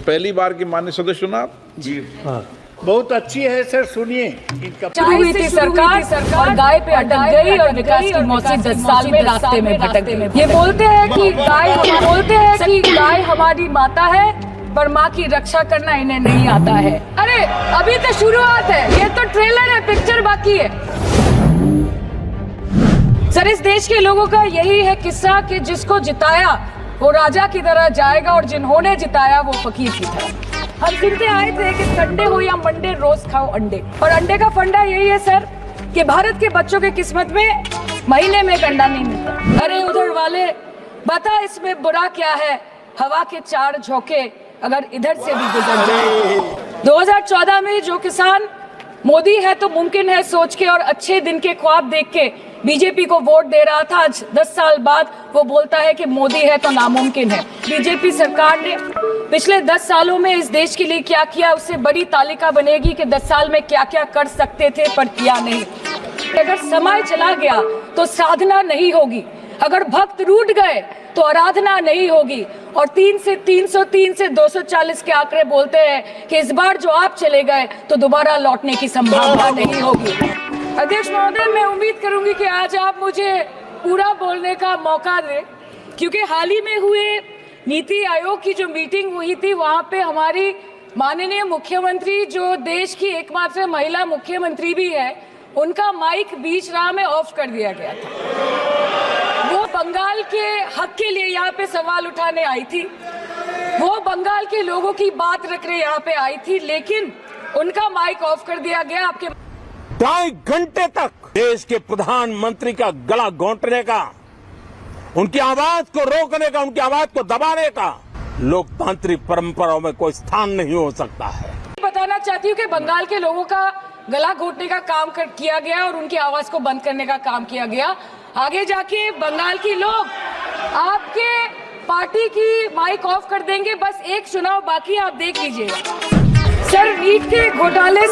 पहली बार की माननीय सदस्य सुना जी हाँ, बहुत अच्छी है सर, सुनिए। हुई थी सरकार और गाय पे अटक गई और विकास की मौसी 10 साल में रास्ते में भटक गई। ये बोलते हैं कि गाय हमारी माता है, पर माँ की रक्षा करना इन्हें नहीं आता है। अरे अभी तो शुरुआत है, ये तो ट्रेलर है, पिक्चर बाकी है। सर इस देश के लोगों का यही है किस्सा कि जिसको जिताया वो राजा की तरह जाएगा और जिन्होंने जिताया वो फकीर की तरह। हम सुनते आए थे कि संडे हो या मंडे रोज खाओ अंडे, और अंडे का फंडा यही है सर कि भारत के बच्चों के किस्मत में महीने में एक अंडा नहीं मिलता। अरे उधर वाले बता इसमें बुरा क्या है, हवा के 4 झोंके अगर इधर से भी गुजर जाए। 2014 में जो किसान मोदी है तो मुमकिन है सोच के और अच्छे दिन के ख्वाब देख के बीजेपी को वोट दे रहा था, आज 10 साल बाद वो बोलता है कि मोदी है तो नामुमकिन है। बीजेपी सरकार ने पिछले 10 सालों में इस देश के लिए क्या किया, उससे बड़ी तालिका बनेगी कि 10 साल में क्या क्या कर सकते थे पर किया नहीं। अगर समय चला गया तो साधना नहीं होगी, अगर भक्त रूठ गए तो आराधना नहीं होगी। और 3 से 303 से 240 के आंकड़े बोलते हैं कि इस बार जो आप चले गए तो दोबारा लौटने की संभावना नहीं होगी। अध्यक्ष महोदय, मैं उम्मीद करूंगी कि आज आप मुझे पूरा बोलने का मौका दें, क्योंकि हाल ही में हुए नीति आयोग की जो मीटिंग हुई थी वहां पे हमारी माननीय मुख्यमंत्री, जो देश की एकमात्र महिला मुख्यमंत्री भी है, उनका माइक बीच राह में ऑफ कर दिया गया था। वो बंगाल के हक के लिए यहाँ पे सवाल उठाने आई थी, वो बंगाल के लोगों की बात रखने यहाँ पे आई थी, लेकिन उनका माइक ऑफ कर दिया गया। आपके 2.5 घंटे तक देश के प्रधानमंत्री का गला घोंटने का, उनकी आवाज को रोकने का, उनकी आवाज को दबाने का लोकतांत्रिक परंपराओं में कोई स्थान नहीं हो सकता है। बताना चाहती हूँ कि बंगाल के लोगों का गला घोटने का काम किया गया और उनकी आवाज को बंद करने का काम किया गया। आगे जाके बंगाल के लोग आपके पार्टी की माइक ऑफ कर देंगे, बस एक चुनाव बाकी, आप देख लीजिएगा। सर नीट के घोटाले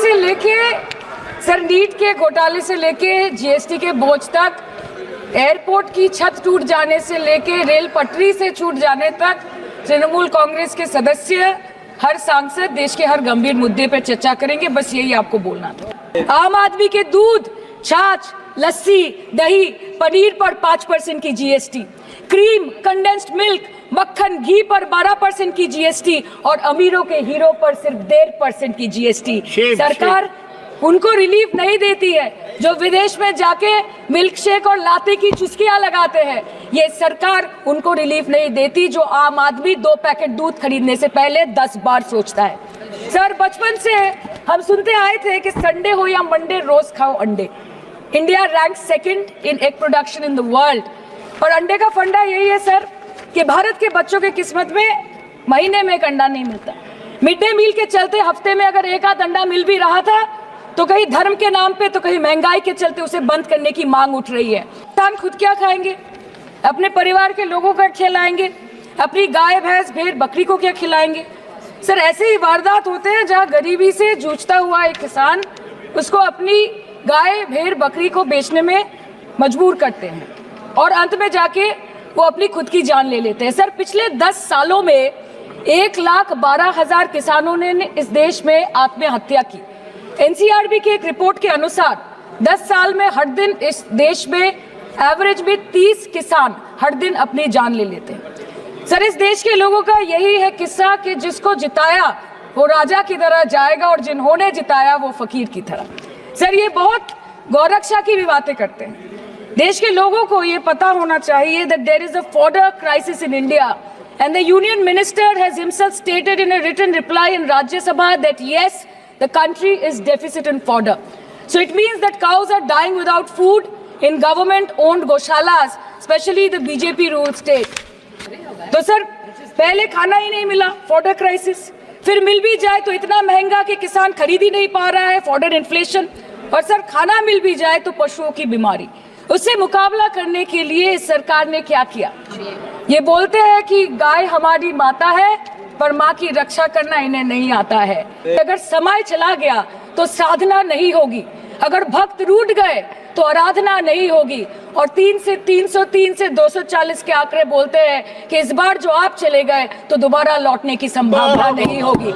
से लेके जीएसटी के बोझ तक, एयरपोर्ट की छत टूट जाने से लेके रेल पटरी से छूट जाने तक, तृणमूल कांग्रेस के सदस्य, हर सांसद देश के हर गंभीर मुद्दे पर चर्चा करेंगे, बस यही आपको बोलना था। आम आदमी के दूध, छाछ, लस्सी, दही, पनीर पर 5% की जीएसटी, क्रीम, कंडेंस्ड मिल्क, मक्खन, घी पर 12% की जीएसटी और अमीरों के हीरो पर सिर्फ 1.5% की जीएसटी। सरकार उनको रिलीफ नहीं देती है जो विदेश में जाके मिल्क शेक और लाते की चुस्कियां लगाते हैं। ये सरकार उनको रिलीफ नहीं देती जो आम आदमी 2 पैकेट दूध खरीदने से पहले 10 बार सोचता है। सर बचपन से हम सुनते आए थे कि संडे हो या मंडे रोज खाओ अंडे। India rank 2nd in egg production in the world, और अंडे का फंडा यही है सर कि भारत के बच्चों के किस्मत में महीने में एक अंडा नहीं मिलता। मिड डे मील के चलते हफ्ते में अगर एक आध अंडा मिल भी रहा था तो कहीं धर्म के नाम पे तो कहीं महंगाई के चलते उसे बंद करने की मांग उठ रही है। किसान खुद क्या खाएंगे, अपने परिवार के लोगों को खिलाएंगे, अपनी गाय भैंस भेड़ बकरी को क्या खिलाएंगे। सर ऐसे ही वारदात होते हैं जहां गरीबी से जूझता हुआ एक किसान उसको अपनी गाय भेड़ बकरी को बेचने में मजबूर करते हैं और अंत में जाके वो अपनी खुद की जान ले लेते हैं। सर पिछले 10 सालों में 1,12,000 किसानों ने इस देश में आत्महत्या की। एनसीआरबी की एक रिपोर्ट के अनुसार 10 साल में हर दिन इस देश में एवरेज में 30 किसान हर दिन अपनी जान ले लेते हैं। सर इस देश के लोगों का यही है किस्सा कि जिसको जिताया वो राजा की तरह जाएगा और जिन्होंने जिताया वो फकीर की तरह। सर ये बहुत गौरक्षा की भी बातें करते हैं। देश के लोगों को ये पता होना चाहिए that there is a fodder crisis in India and the union minister has himself stated in a written reply in Rajya Sabha that yes, the country is deficit in fodder. So it means that cows are dying without food in government owned goshalas, especially the BJP ruled state. तो sir पहले खाना ही नहीं मिला, fodder crisis, फिर मिल भी जाए तो इतना महंगा कि किसान खरीद ही नहीं पा रहा है, फॉडर इन्फ्लेशन, और सर खाना मिल भी जाए तो पशुओं की बीमारी। उससे मुकाबला करने के लिए इस सरकार ने क्या किया, ये बोलते हैं कि गाय हमारी माता है पर माँ की रक्षा करना इन्हें नहीं आता है। अगर समय चला गया तो साधना नहीं होगी, अगर भक्त रूठ गए तो आराधना नहीं होगी। और 303 से 240 के आंकड़े बोलते हैं कि इस बार जो आप चले गए तो दोबारा लौटने की संभावना नहीं होगी।